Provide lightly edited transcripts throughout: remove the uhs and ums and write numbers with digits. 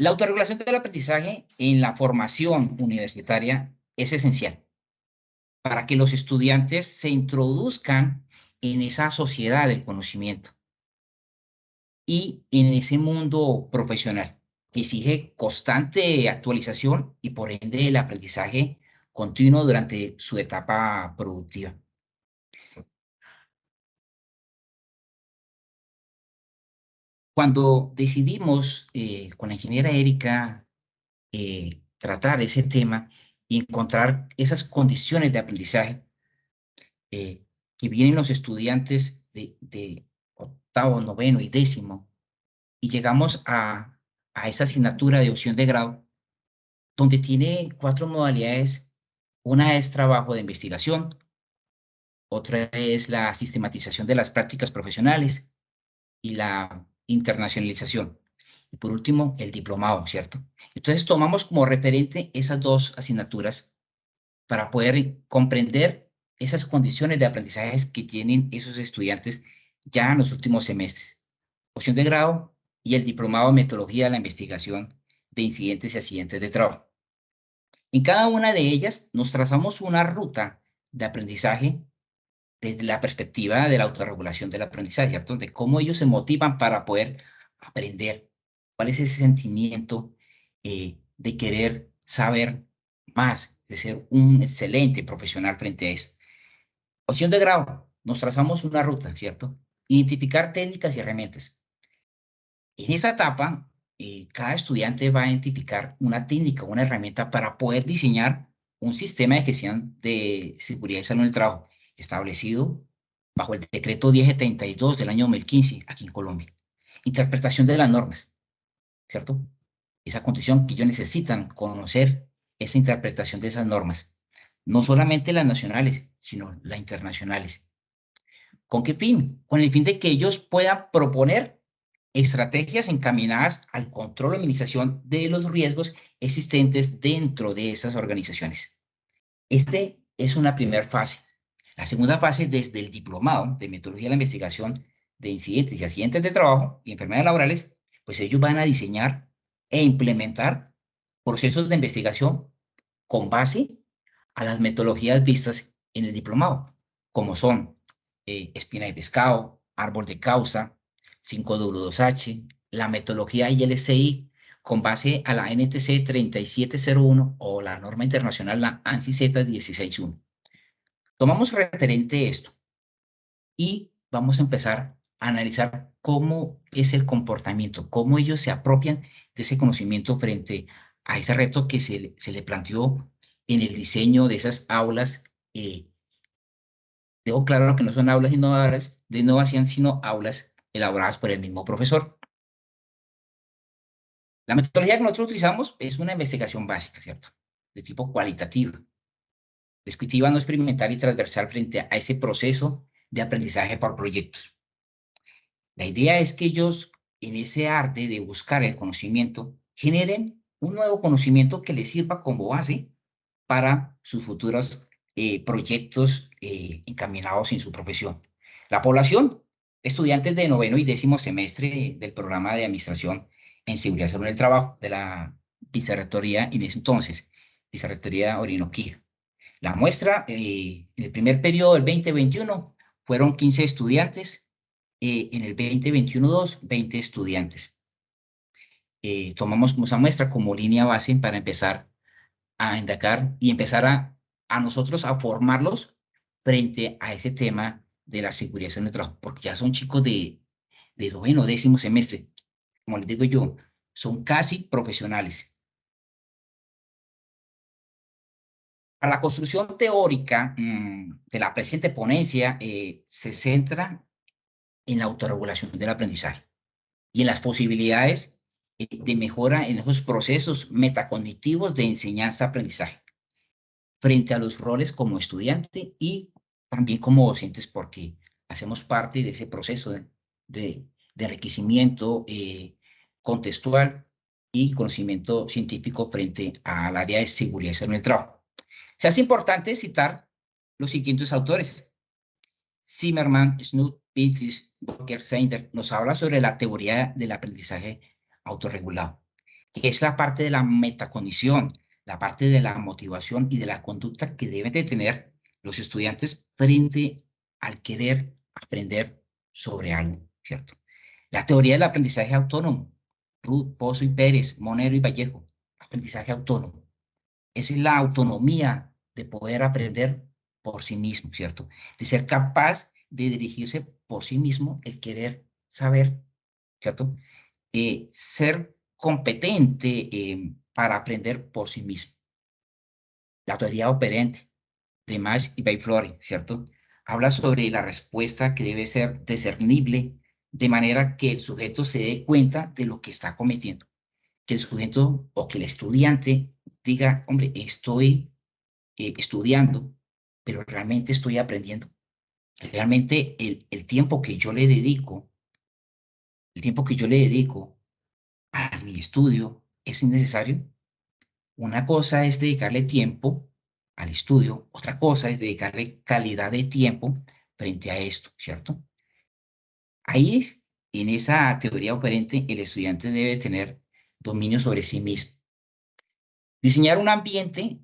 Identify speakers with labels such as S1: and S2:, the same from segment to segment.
S1: La autorregulación del aprendizaje en la formación universitaria es esencial para que los estudiantes se introduzcan en esa sociedad del conocimiento y en ese mundo profesional que exige constante actualización y por ende el aprendizaje continuo durante su etapa productiva. Cuando decidimos con la ingeniera Erika tratar ese tema y encontrar esas condiciones de aprendizaje eh, que vienen los estudiantes de octavo, noveno y décimo, y llegamos a esa asignatura de opción de grado, donde tiene cuatro modalidades. Una es trabajo de investigación, otra es la sistematización de las prácticas profesionales y la internacionalización. Y por último, el diplomado, ¿cierto? Entonces tomamos como referente esas dos asignaturas para poder comprender esas condiciones de aprendizajes que tienen esos estudiantes ya en los últimos semestres. Opción de grado y el diplomado en metodología de la investigación de incidentes y accidentes de trabajo. En cada una de ellas nos trazamos una ruta de aprendizaje desde la perspectiva de la autorregulación del aprendizaje, ¿cierto? De cómo ellos se motivan para poder aprender. ¿Cuál es ese sentimiento de querer saber más, de ser un excelente profesional frente a eso? Opción de grado, nos trazamos una ruta, ¿cierto? Identificar técnicas y herramientas. En esa etapa, cada estudiante va a identificar una técnica, una herramienta para poder diseñar un sistema de gestión de seguridad y salud en el trabajo establecido bajo el decreto 1072 del año 2015 aquí en Colombia. Interpretación de las normas, ¿cierto? Esa condición que ellos necesitan conocer esa interpretación de esas normas, no solamente las nacionales, sino las internacionales. ¿Con qué fin? Con el fin de que ellos puedan proponer estrategias encaminadas al control y minimización de los riesgos existentes dentro de esas organizaciones. Este es una primera fase. La segunda fase, desde el diplomado de metodología de la investigación de incidentes y accidentes de trabajo y enfermedades laborales, pues ellos van a diseñar e implementar procesos de investigación con base a las metodologías vistas en el diplomado, como son espina de pescado, árbol de causa, 5W2H, la metodología ILCI, con base a la NTC 3701 o la norma internacional, la ANSI Z 161. Tomamos referente esto y vamos a empezar a analizar cómo es el comportamiento, cómo ellos se apropian de ese conocimiento frente a ese reto que se le planteó en el diseño de esas aulas. Dejo claro que no son aulas innovadoras de innovación, sino aulas elaboradas por el mismo profesor. La metodología que nosotros utilizamos es una investigación básica, ¿cierto? De tipo cualitativo, descriptiva, no experimental y transversal frente a ese proceso de aprendizaje por proyectos. La idea es que ellos, en ese arte de buscar el conocimiento, generen un nuevo conocimiento que les sirva como base para sus futuros proyectos encaminados en su profesión. La población, estudiantes de noveno y décimo semestre del programa de administración en seguridad y salud en el trabajo de la vicerrectoría en ese entonces, vicerrectoría Orinoquía. La muestra, en el primer periodo del 2021, fueron 15 estudiantes, en el 2021-2, 20 estudiantes. Tomamos como esa muestra como línea base para empezar a indagar y empezar a nosotros a formarlos frente a ese tema de la seguridad en el trabajo, porque ya son chicos de noveno, décimo semestre. Como les digo yo, son casi profesionales. A la construcción teórica de la presente ponencia se centra en la autorregulación del aprendizaje y en las posibilidades de mejora en esos procesos metacognitivos de enseñanza-aprendizaje frente a los roles como estudiante y también como docentes, porque hacemos parte de ese proceso de enriquecimiento contextual y conocimiento científico frente al área de seguridad y salud en el trabajo. Se hace importante citar los siguientes autores. Zimmerman, Snoot, Pintis, Walker, Seinder nos habla sobre la teoría del aprendizaje autorregulado. que es la parte de la metacondición, la parte de la motivación y de la conducta que deben de tener los estudiantes frente al querer aprender sobre algo, ¿cierto? La teoría del aprendizaje autónomo, Ruth, Pozo y Pérez, Monero y Vallejo, aprendizaje autónomo. Esa es la autonomía de poder aprender por sí mismo, ¿cierto? De ser capaz de dirigirse por sí mismo, el querer saber, ¿cierto? Ser competente para aprender por sí mismo. La teoría operante de Max y Bayflore, ¿cierto? Habla sobre la respuesta que debe ser discernible de manera que el sujeto se dé cuenta de lo que está cometiendo. Que el sujeto o que el estudiante diga, hombre, estoy estudiando, pero realmente estoy aprendiendo. Realmente el tiempo que yo le dedico, el tiempo que yo le dedico a mi estudio es innecesario. Una cosa es dedicarle tiempo al estudio, otra cosa es dedicarle calidad de tiempo frente a esto, ¿cierto? Ahí, en esa teoría operante, el estudiante debe tener dominio sobre sí mismo. Diseñar un ambiente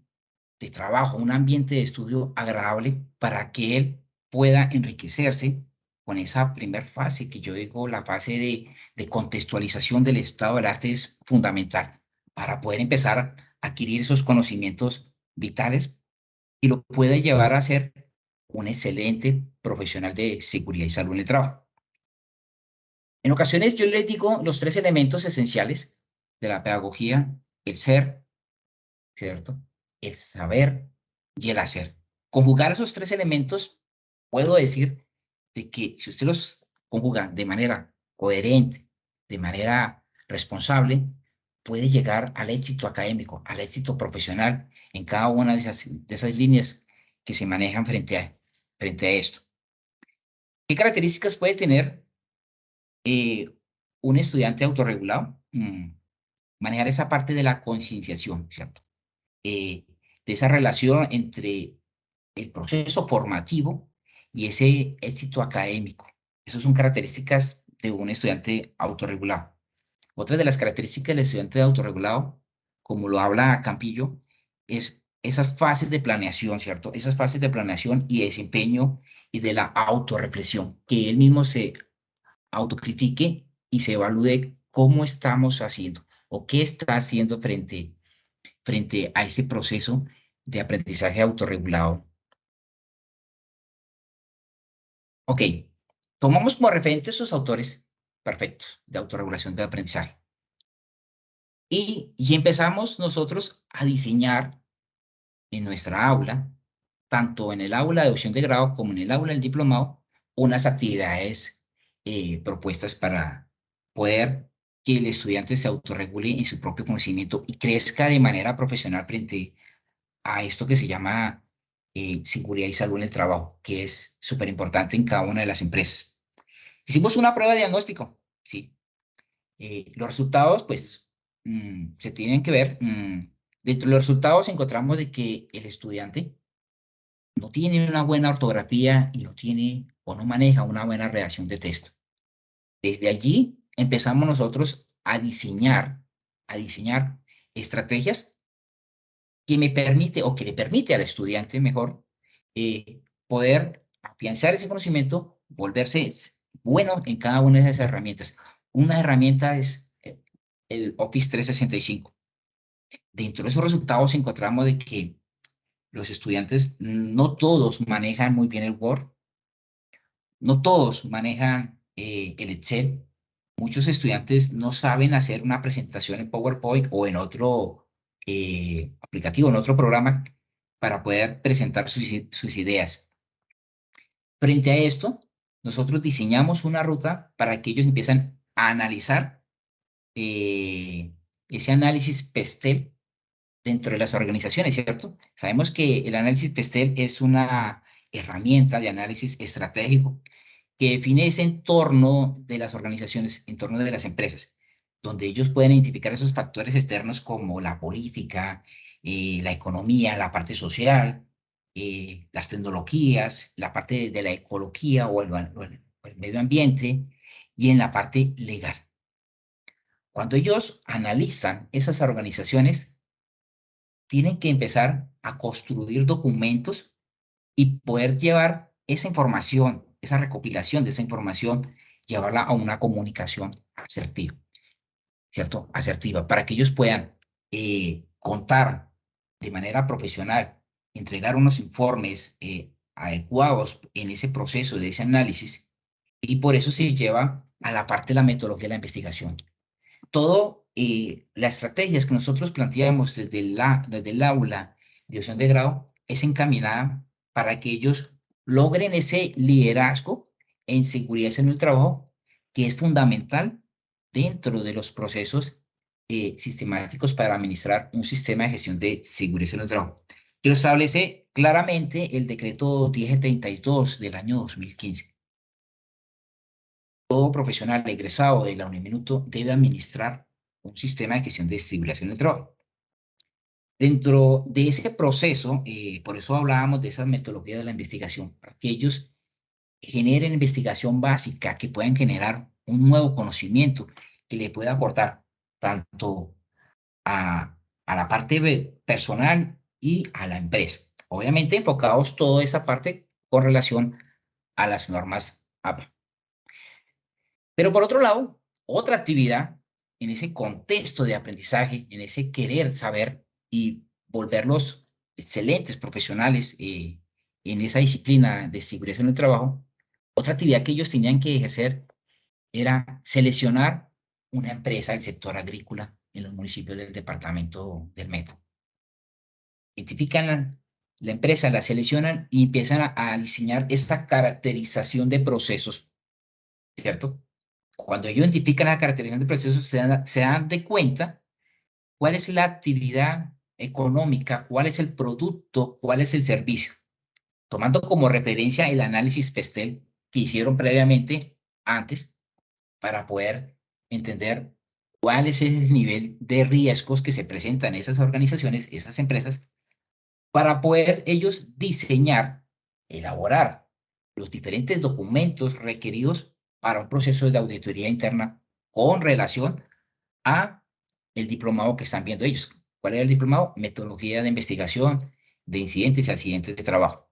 S1: de trabajo, un ambiente de estudio agradable para que él pueda enriquecerse con esa primera fase que yo digo, la fase de contextualización del estado del arte es fundamental para poder empezar a adquirir esos conocimientos vitales y lo puede llevar a ser un excelente profesional de seguridad y salud en el trabajo. En ocasiones yo les digo los tres elementos esenciales de la pedagogía, el ser, ¿cierto? El saber y el hacer. Conjugar esos tres elementos, puedo decir de que si usted los conjuga de manera coherente, de manera responsable, puede llegar al éxito académico, al éxito profesional en cada una de esas líneas que se manejan frente a esto. ¿Qué características puede tener eh, un estudiante autorregulado? Manejar esa parte de la concienciación, ¿cierto? De esa relación entre el proceso formativo y ese éxito académico. Esas son características de un estudiante autorregulado. Otra de las características del estudiante autorregulado, como lo habla Campillo, es esas fases de planeación, ¿cierto? Esas fases de planeación y desempeño y de la autorreflexión, que él mismo se autocritique y se evalúe cómo estamos haciendo o qué está haciendo frente a ese proceso de aprendizaje autorregulado. Ok, tomamos como referente esos autores perfectos de autorregulación de aprendizaje y empezamos nosotros a diseñar en nuestra aula, tanto en el aula de opción de grado como en el aula del diplomado, unas actividades propuestas para poder que el estudiante se autorregule en su propio conocimiento y crezca de manera profesional frente a esto que se llama seguridad y salud en el trabajo, que es súper importante en cada una de las empresas. Hicimos una prueba de diagnóstico, sí. Los resultados, pues, se tienen que ver. Dentro de los resultados encontramos de que el estudiante no tiene una buena ortografía y no tiene o no maneja una buena redacción de texto. Desde allí empezamos nosotros a diseñar estrategias que me permite o que le permite al estudiante mejor poder afianzar ese conocimiento, volverse bueno en cada una de esas herramientas. Una herramienta es el Office 365. Dentro de esos resultados encontramos de que los estudiantes no todos manejan muy bien el Word, no todos manejan el Excel. Muchos estudiantes no saben hacer una presentación en PowerPoint o en otro aplicativo, en otro programa para poder presentar sus ideas. Frente a esto, nosotros diseñamos una ruta para que ellos empiecen a analizar ese análisis PESTEL dentro de las organizaciones, ¿cierto? Sabemos que el análisis PESTEL es una herramienta de análisis estratégico que define ese entorno de las organizaciones, entorno de las empresas, donde ellos pueden identificar esos factores externos como la política, la economía, la parte social, las tecnologías, la parte de la ecología o el medio ambiente y en la parte legal. Cuando ellos analizan esas organizaciones, tienen que empezar a construir documentos y poder llevar esa información, esa recopilación de esa información, llevarla a una comunicación asertiva, ¿cierto? Asertiva, para que ellos puedan contar de manera profesional, entregar unos informes adecuados en ese proceso de ese análisis, y por eso se lleva a la parte de la metodología de la investigación. Todo, las estrategias que nosotros planteamos desde el aula de opción de grado es encaminada para que ellos logren ese liderazgo en seguridad en el trabajo, que es fundamental dentro de los procesos sistemáticos para administrar un sistema de gestión de seguridad en el trabajo, que lo establece claramente el decreto 1072 del año 2015. Todo profesional egresado de la Uniminuto debe administrar un sistema de gestión de seguridad en el trabajo. Dentro de ese proceso, por eso hablábamos de esa metodología de la investigación, para que ellos generen investigación básica, que puedan generar un nuevo conocimiento que le pueda aportar tanto a la parte personal y a la empresa. Obviamente enfocados toda esa parte con relación a las normas APA. Pero por otro lado, otra actividad en ese contexto de aprendizaje, en ese querer saber y volverlos excelentes profesionales en esa disciplina de seguridad en el trabajo, otra actividad que ellos tenían que ejercer era seleccionar una empresa del sector agrícola en los municipios del departamento del Meta. Identifican la empresa, la seleccionan y empiezan a diseñar esa caracterización de procesos, ¿cierto? Cuando ellos identifican la caracterización de procesos, se dan de cuenta cuál es la actividad económica, cuál es el producto, cuál es el servicio, tomando como referencia el análisis PESTEL que hicieron previamente antes para poder entender cuál es el nivel de riesgos que se presentan en esas organizaciones, esas empresas, para poder ellos diseñar, elaborar los diferentes documentos requeridos para un proceso de auditoría interna con relación a el diplomado que están viendo ellos. ¿Cuál es el diplomado? Metodología de investigación de incidentes y accidentes de trabajo.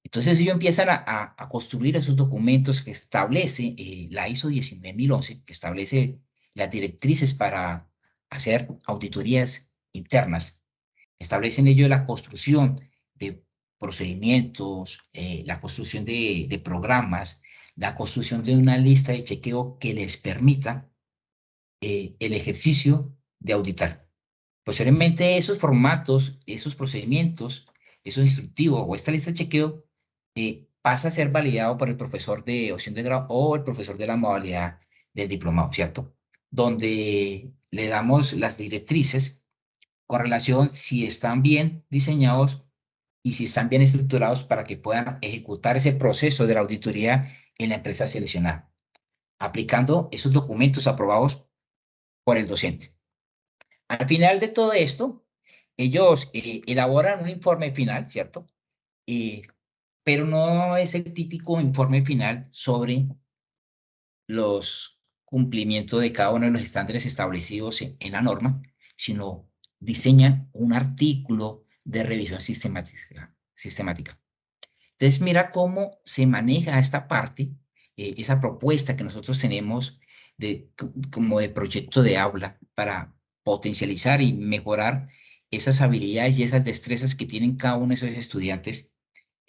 S1: Entonces ellos empiezan a construir esos documentos que establece la ISO 19011, que establece las directrices para hacer auditorías internas. Establecen ellos la construcción de procedimientos, la construcción de programas, la construcción de una lista de chequeo que les permita el ejercicio de auditar. Posteriormente, esos formatos, esos procedimientos, esos instructivos o esta lista de chequeo pasa a ser validado por el profesor de opción de grado o el profesor de la modalidad del diplomado, ¿cierto? Donde le damos las directrices con relación si están bien diseñados y si están bien estructurados para que puedan ejecutar ese proceso de la auditoría en la empresa seleccionada, aplicando esos documentos aprobados por el docente. Al final de todo esto, ellos elaboran un informe final, ¿cierto? Eh, pero no es el típico informe final sobre los cumplimientos de cada uno de los estándares establecidos en la norma, sino diseñan un artículo de revisión sistemática. Entonces, mira cómo se maneja esta parte, esa propuesta que nosotros tenemos como de proyecto de aula para potencializar y mejorar esas habilidades y esas destrezas que tienen cada uno de esos estudiantes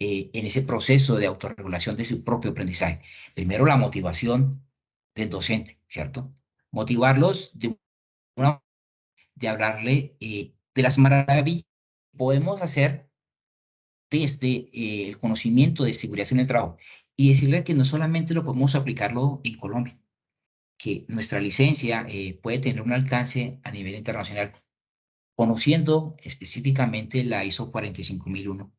S1: en ese proceso de autorregulación de su propio aprendizaje. Primero, la motivación del docente, ¿cierto? Motivarlos una, de hablarle de las maravillas que podemos hacer desde el conocimiento de seguridad en el trabajo y decirle que no solamente lo podemos aplicarlo en Colombia, que nuestra licencia puede tener un alcance a nivel internacional, conociendo específicamente la ISO 45001,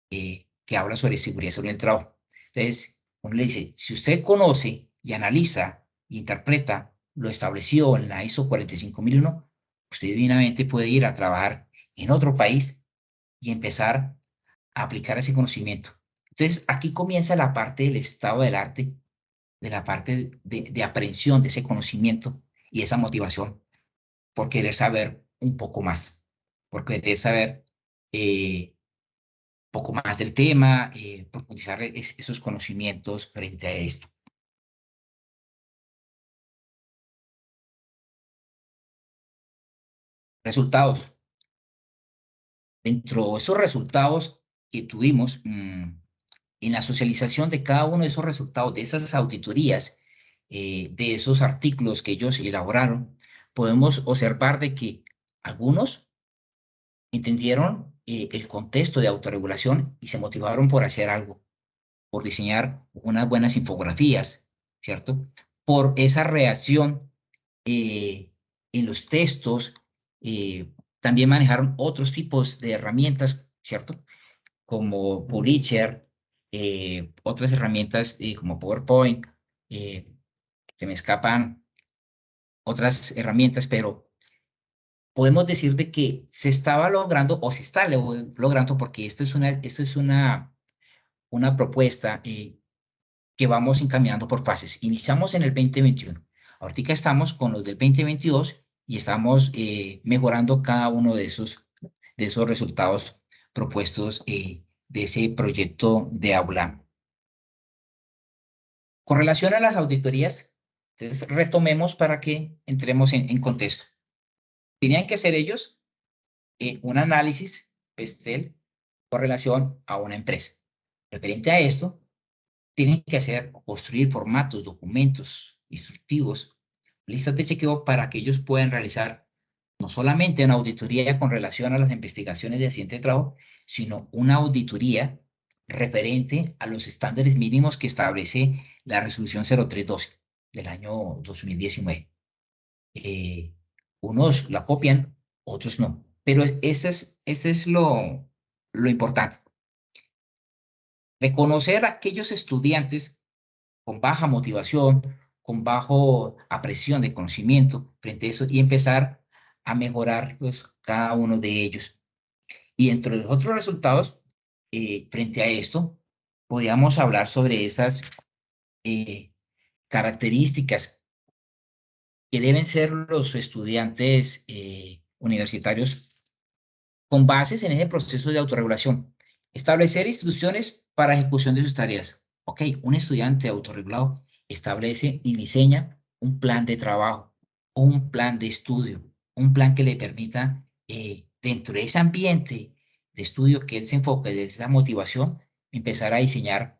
S1: que habla sobre seguridad sobre el trabajo. Entonces, uno le dice, si usted conoce y analiza e interpreta lo establecido en la ISO 45001, usted divinamente puede ir a trabajar en otro país y empezar a aplicar ese conocimiento. Entonces, aquí comienza la parte del estado del arte, de la parte de aprehensión de ese conocimiento y esa motivación por querer saber un poco más, por querer saber un poco más del tema, profundizar esos conocimientos frente a esto. Resultados. Dentro de esos resultados que tuvimos, en la socialización de cada uno de esos resultados, de esas auditorías, de esos artículos que ellos elaboraron, podemos observar de que algunos entendieron el contexto de autorregulación y se motivaron por hacer algo, por diseñar unas buenas infografías, ¿cierto? Por esa reacción eh, en los textos, también manejaron otros tipos de herramientas, ¿cierto? Como Publisher, otras herramientas como PowerPoint, se me escapan otras herramientas, pero podemos decir de que se estaba logrando o se está logrando, porque esto es una propuesta que vamos encaminando por fases. Iniciamos en el 2021. Ahorita estamos con los del 2022 y estamos mejorando cada uno de esos resultados propuestos de ese proyecto de aula. Con relación a las auditorías, entonces retomemos para que entremos en contexto. Tenían que hacer ellos un análisis, PESTEL, con relación a una empresa. Referente a esto, tienen que hacer o construir formatos, documentos instructivos, listas de chequeo para que ellos puedan realizar no solamente una auditoría con relación a las investigaciones de accidente de trabajo, sino una auditoría referente a los estándares mínimos que establece la resolución 0312 del año 2019. Eh, Unos la copian, otros no. Pero ese es lo importante. Reconocer a aquellos estudiantes con baja motivación, con bajo apreciación de conocimiento frente a eso y empezar a mejorar pues, cada uno de ellos. Y entre los otros resultados, frente a esto, podríamos hablar sobre esas eh, características que deben ser los estudiantes universitarios con bases en ese proceso de autorregulación. Establecer instrucciones para ejecución de sus tareas. Ok, un estudiante autorregulado establece y diseña un plan de trabajo, un plan de estudio, un plan que le permita, dentro de ese ambiente de estudio que él se enfoque, de esa motivación, empezar a diseñar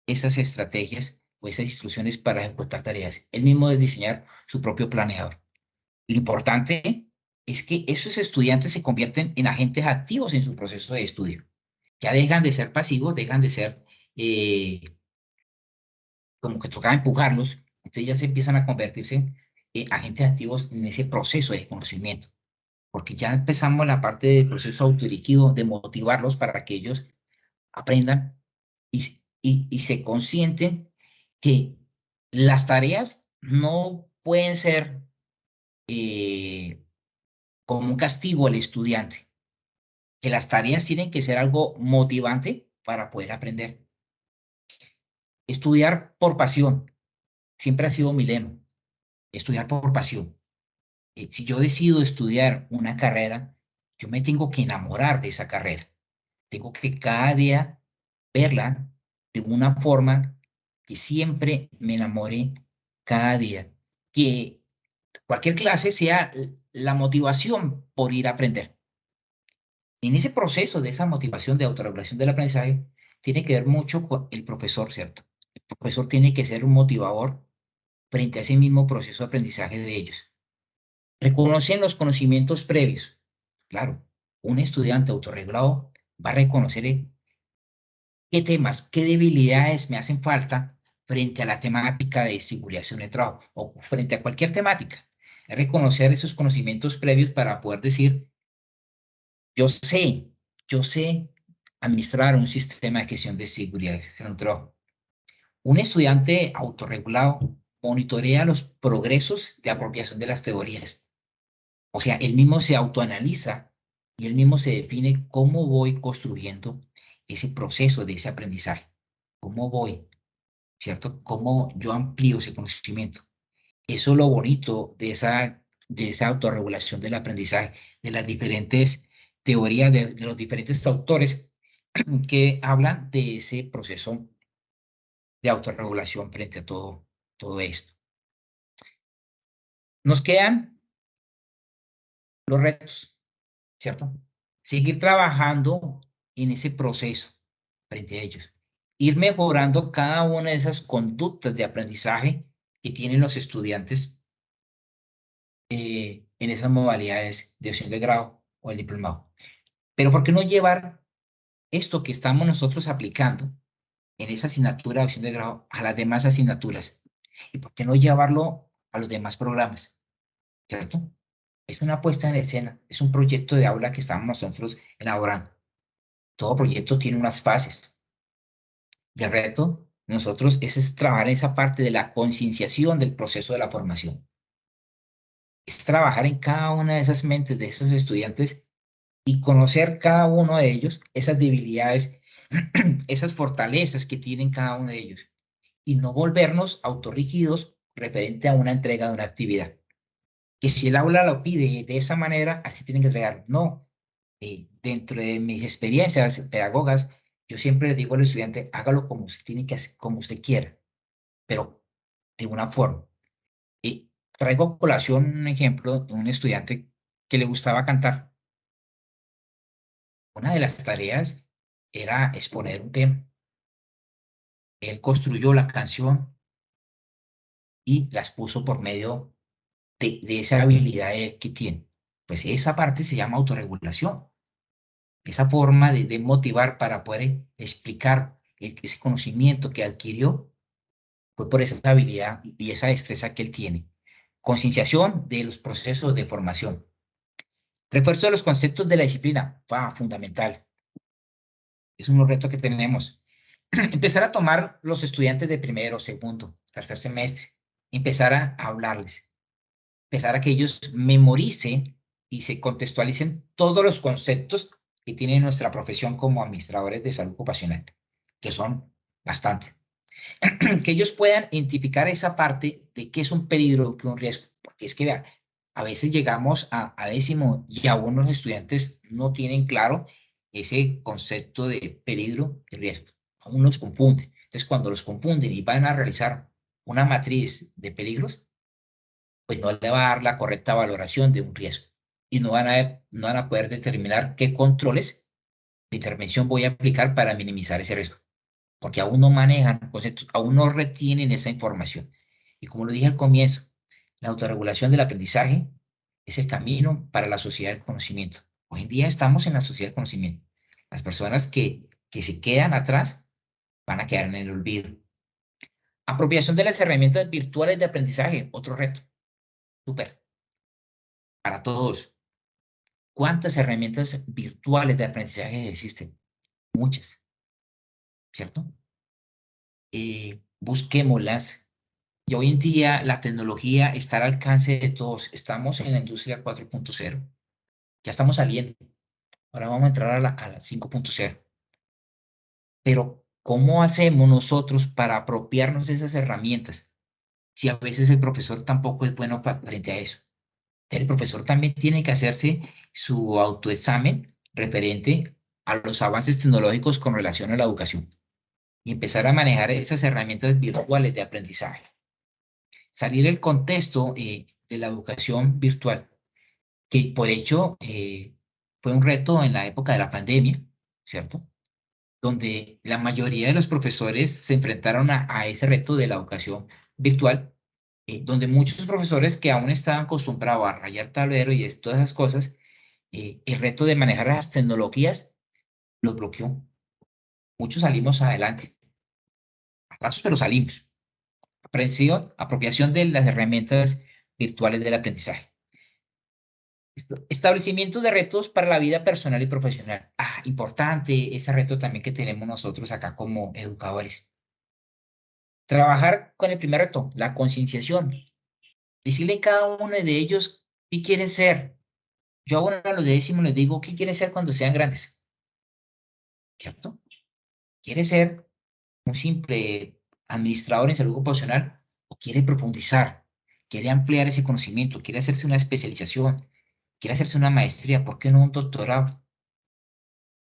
S1: esas estrategias o esas instrucciones para ejecutar tareas. Él mismo debe diseñar su propio planeador. Lo importante es que esos estudiantes se convierten en agentes activos en su proceso de estudio. Ya dejan de ser pasivos, dejan de ser como que tocaba empujarlos, entonces ya se empiezan a convertirse en agentes activos en ese proceso de conocimiento, porque ya empezamos la parte del proceso autodirigido de motivarlos para que ellos aprendan y se consienten que las tareas no pueden ser eh, como un castigo al estudiante, que las tareas tienen que ser algo motivante para poder aprender. Estudiar por pasión siempre ha sido mi lema, estudiar por pasión. Si yo decido estudiar una carrera, yo me tengo que enamorar de esa carrera. Tengo que cada día verla de una forma que siempre me enamore cada día. Que cualquier clase sea la motivación por ir a aprender. En ese proceso de esa motivación de autorregulación del aprendizaje, tiene que ver mucho con el profesor, ¿cierto? El profesor tiene que ser un motivador frente a ese mismo proceso de aprendizaje de ellos. Reconocen los conocimientos previos. Claro, un estudiante autorregulado va a reconocer qué temas, qué debilidades me hacen falta frente a la temática de seguridad en el trabajo o frente a cualquier temática. Es reconocer esos conocimientos previos para poder decir, Yo sé, yo sé administrar un sistema de gestión de seguridad en el trabajo. Un estudiante autorregulado monitorea los progresos de apropiación de las teorías. O sea, él mismo se autoanaliza y él mismo se define cómo voy construyendo ese proceso de ese aprendizaje. ¿Cómo voy? ¿Cierto? ¿Cómo yo amplío ese conocimiento? Eso es lo bonito de esa autorregulación del aprendizaje, de las diferentes teorías de los diferentes autores que hablan de ese proceso de autorregulación frente a todo esto. Nos quedan los retos, ¿cierto? Seguir trabajando en ese proceso frente a ellos. Ir mejorando cada una de esas conductas de aprendizaje que tienen los estudiantes en esas modalidades de opción de grado o el diplomado. Pero ¿por qué no llevar esto que estamos nosotros aplicando en esa asignatura de opción de grado a las demás asignaturas? ¿Y por qué no llevarlo a los demás programas? ¿Cierto? Es una puesta en escena, es un proyecto de aula que estamos nosotros elaborando. Todo proyecto tiene unas fases. Y el reto de nosotros es trabajar en esa parte de la concienciación del proceso de la formación. Es trabajar en cada una de esas mentes de esos estudiantes y conocer cada uno de ellos, esas debilidades, esas fortalezas que tienen cada uno de ellos. Y no volvernos autorrígidos referente a una entrega de una actividad. Que si el aula lo pide de esa manera, así tienen que entregar. No. Dentro de mis experiencias pedagogas, yo siempre le digo al estudiante, hágalo como usted tiene que hacer, como usted quiera, pero de una forma. Y traigo a colación un ejemplo de un estudiante que le gustaba cantar. Una de las tareas era exponer un tema. Él construyó la canción y las puso por medio de esa habilidad él que tiene. Pues esa parte se llama autorregulación. Esa forma de motivar para poder explicar ese conocimiento que adquirió fue por esa habilidad y esa destreza que él tiene. Concienciación de los procesos de formación. Refuerzo de los conceptos de la disciplina. Fundamental. Es un reto que tenemos. Empezar a tomar los estudiantes de primero, segundo, tercer semestre. Empezar a hablarles. Empezar a que ellos memoricen y se contextualicen todos los conceptos que tiene nuestra profesión como administradores de salud ocupacional, que son bastante. Que ellos puedan identificar esa parte de qué es un peligro, qué es un riesgo. Porque es que, vean, a veces llegamos a décimo y aún los estudiantes no tienen claro ese concepto de peligro y riesgo. Aún los confunden. Entonces, cuando los confunden y van a realizar una matriz de peligros, pues no le va a dar la correcta valoración de un riesgo. Y no van a poder determinar qué controles de intervención voy a aplicar para minimizar ese riesgo porque aún no manejan conceptos, aún no retienen esa información. Y como lo dije al comienzo, la autorregulación del aprendizaje es el camino para la sociedad del conocimiento. Hoy en día estamos en la sociedad del conocimiento. Las personas que se quedan atrás van a quedar en el olvido. Apropiación de las herramientas virtuales de aprendizaje, otro reto. Súper. Para todos. ¿Cuántas herramientas virtuales de aprendizaje existen? Muchas, ¿cierto? Busquémoslas. Y hoy en día la tecnología está al alcance de todos. Estamos en la industria 4.0. Ya estamos saliendo. Ahora vamos a entrar a la 5.0. Pero, ¿cómo hacemos nosotros para apropiarnos de esas herramientas? Si a veces el profesor tampoco es bueno frente a eso. El profesor también tiene que hacerse su autoexamen referente a los avances tecnológicos con relación a la educación y empezar a manejar esas herramientas virtuales de aprendizaje. Salir del contexto de la educación virtual, que por hecho fue un reto en la época de la pandemia, ¿cierto? Donde la mayoría de los profesores se enfrentaron a ese reto de la educación virtual, donde muchos profesores que aún estaban acostumbrados a rayar tablero y todas esas cosas, el reto de manejar las tecnologías los bloqueó. Muchos salimos adelante, a pasos, pero salimos. Apropiación de las herramientas virtuales del aprendizaje. Establecimiento de retos para la vida personal y profesional. Importante ese reto también que tenemos nosotros acá como educadores. Trabajar con el primer reto, la concienciación. Decirle a cada uno de ellos qué quieren ser. Yo ahora a los de décimo les digo qué quieren ser cuando sean grandes. ¿Cierto? ¿Quiere ser un simple administrador en salud ocupacional o quiere profundizar? quiere ampliar ese conocimiento, quiere hacerse una especialización, quiere hacerse una maestría, ¿por qué no un doctorado?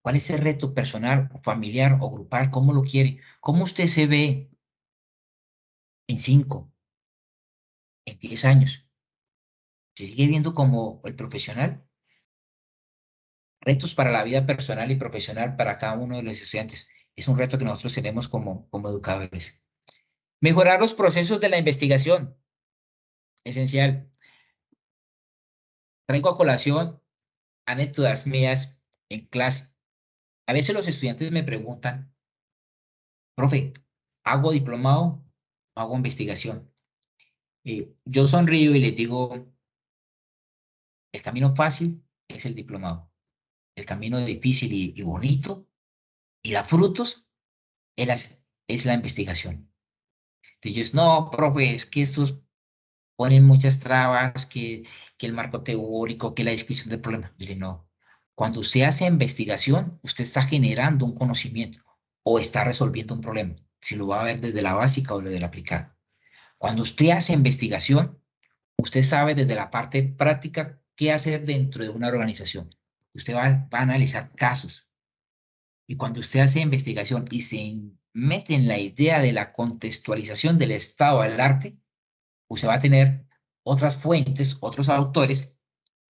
S1: ¿Cuál es el reto personal, o familiar o grupal? ¿Cómo lo quiere? ¿Cómo usted se ve en 5, en 10 años? ¿Se sigue viendo como el profesional? Retos para la vida personal y profesional para cada uno de los estudiantes. Es un reto que nosotros tenemos como educadores. Mejorar los procesos de la investigación, esencial. Traigo a colación anécdotas mías en clase. A veces los estudiantes me preguntan, profe, ¿hago diplomado o hago investigación? Yo sonrío y les digo, el camino fácil es el diplomado. El camino difícil y bonito y da frutos es es la investigación. Entonces, ellos, no, profe, es que estos ponen muchas trabas, que el marco teórico, que la descripción del problema. Mire, no. Cuando usted hace investigación, usted está generando un conocimiento o está resolviendo un problema, si lo va a ver desde la básica o desde la aplicada. Cuando usted hace investigación, usted sabe desde la parte práctica qué hacer dentro de una organización. Usted va a analizar casos. Y cuando usted hace investigación y se mete en la idea de la contextualización del estado del arte, usted va a tener otras fuentes, otros autores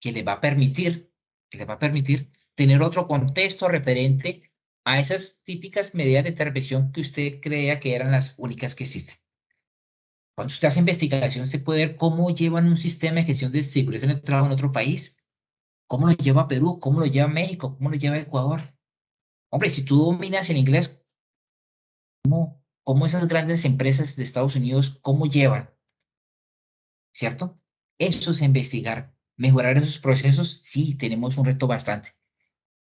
S1: que le va a permitir, que le va a permitir tener otro contexto referente a esas típicas medidas de intervención que usted creía que eran las únicas que existen. Cuando usted hace investigación, se puede ver cómo llevan un sistema de gestión de seguridad en el trabajo en otro país, cómo lo lleva Perú, cómo lo lleva México, cómo lo lleva Ecuador. Hombre, si tú dominas el inglés, cómo esas grandes empresas de Estados Unidos, cómo llevan, ¿cierto? Eso es investigar, mejorar esos procesos, sí, tenemos un reto bastante.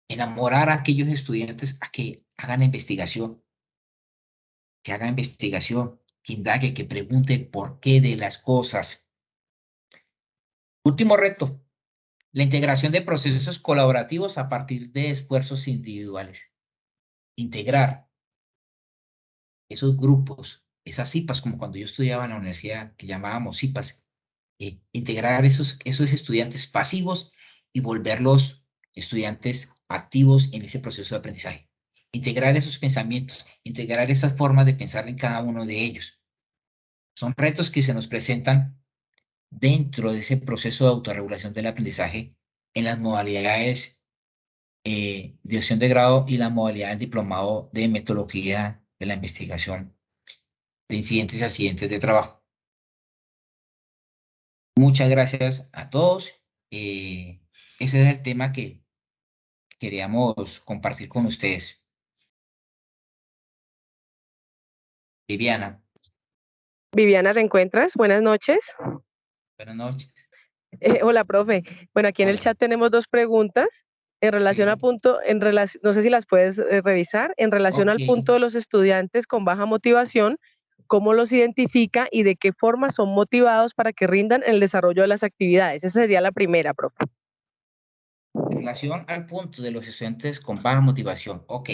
S1: Enamorar a aquellos estudiantes a que hagan investigación, que indague, que pregunte el porqué de las cosas. Último reto, la integración de procesos colaborativos a partir de esfuerzos individuales. Integrar esos grupos, esas CIPAs, como cuando yo estudiaba en la universidad, que llamábamos CIPAs, integrar esos estudiantes pasivos y volverlos estudiantes activos en ese proceso de aprendizaje. Integrar esos pensamientos, integrar esas formas de pensar en cada uno de ellos. Son retos que se nos presentan dentro de ese proceso de autorregulación del aprendizaje en las modalidades de opción de grado y la modalidad del diplomado de metodología de la investigación de incidentes y accidentes de trabajo. Muchas gracias a todos. Ese era el tema que queríamos compartir con ustedes. Viviana,
S2: Viviana, ¿te encuentras? Buenas noches.
S1: buenas noches.
S2: Hola, profe. Bueno, aquí en el
S1: Hola.
S2: chat tenemos dos preguntas en relación a
S1: Sí,
S2: punto, no sé si las puedes revisar, en relación
S1: ok.
S2: al punto de los estudiantes con baja motivación, cómo los identifica y de qué forma son motivados para que rindan en el desarrollo de las actividades. Esa sería la primera, profe.
S1: En relación al punto de los estudiantes con baja motivación, ok.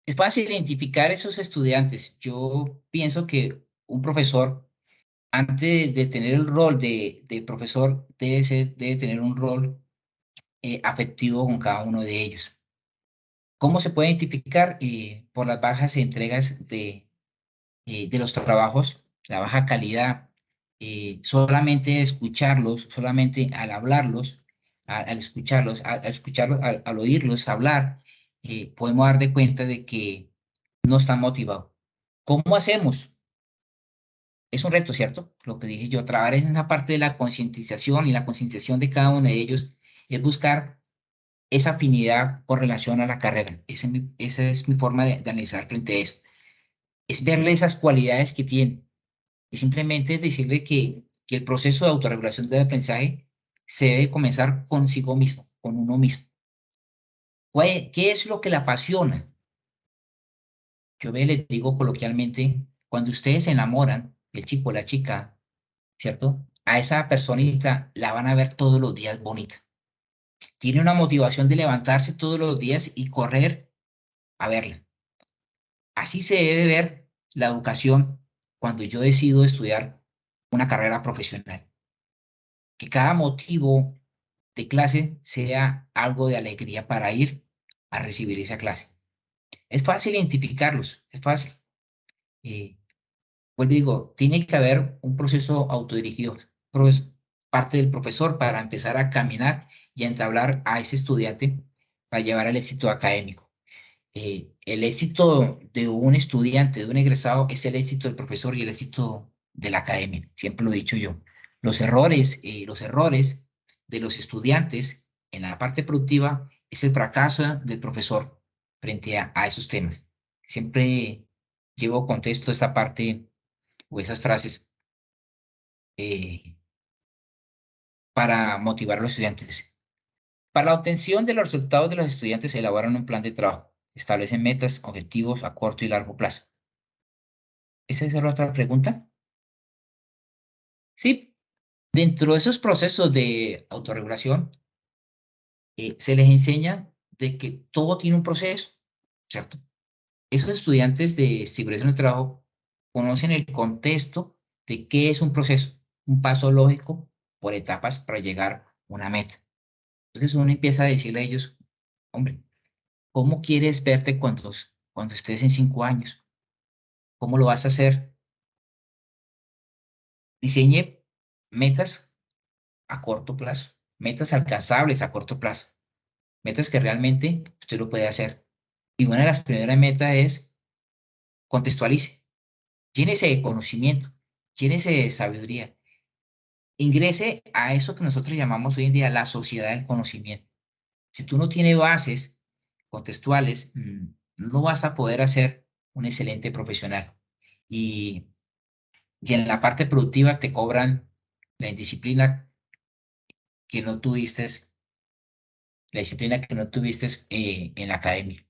S1: Es fácil identificar esos estudiantes. Yo pienso que un profesor, antes de tener el rol de profesor, debe tener un rol afectivo con cada uno de ellos. ¿Cómo se puede identificar? Por las bajas entregas de los trabajos, la baja calidad, solamente escucharlos, solamente al hablarlos, al escucharlos, al oírlos hablar, podemos dar de cuenta de que no están motivados. ¿Cómo hacemos? Es un reto, ¿cierto? Lo que dije yo, trabajar en esa parte de la concientización y la concienciación de cada uno de ellos es buscar esa afinidad con relación a la carrera. Esa es mi forma de analizar frente a eso. Es verle esas cualidades que tienen y simplemente decirle que el proceso de autorregulación del aprendizaje se debe comenzar consigo mismo, con uno mismo. ¿Qué es lo que le apasiona? Yo les digo coloquialmente, cuando ustedes se enamoran, el chico o la chica, ¿cierto? A esa personita la van a ver todos los días bonita. Tiene una motivación de levantarse todos los días y correr a verla. Así se debe ver la educación cuando yo decido estudiar una carrera profesional. Que cada motivo de clase sea algo de alegría para ir a recibir esa clase. Es fácil identificarlos, es fácil. Eh, Vuelvo y digo, tiene que haber un proceso autodirigido, parte del profesor para empezar a caminar y a entablar a ese estudiante para llevar al éxito académico. El éxito de un estudiante, de un egresado, es el éxito del profesor y el éxito de la academia. Siempre lo he dicho yo. Los errores de los estudiantes en la parte productiva es el fracaso del profesor frente a esos temas. Siempre llevo contexto esta parte o esas frases eh, para motivar a los estudiantes. Para la obtención de los resultados de los estudiantes se elaboran un plan de trabajo, establecen metas, objetivos a corto y largo plazo. ¿Esa es la otra pregunta? Sí, dentro de esos procesos de autorregulación, se les enseña de que todo tiene un proceso, ¿cierto? Esos estudiantes de seguridad en el trabajo conocen el contexto de qué es un proceso, un paso lógico por etapas para llegar a una meta. Entonces uno empieza a decirle a ellos, hombre, ¿cómo quieres verte cuando estés en 5 años? ¿Cómo lo vas a hacer? Diseñe metas a corto plazo, metas alcanzables a corto plazo, metas que realmente usted lo puede hacer. Y una de las primeras metas es contextualice, llénese de conocimiento, llénese de sabiduría, ingrese a eso que nosotros llamamos hoy en día la sociedad del conocimiento. Si tú no tienes bases contextuales, no vas a poder hacer un excelente profesional. Y, y en la parte productiva te cobran la indisciplina que no tuviste, la disciplina que no tuviste en la academia.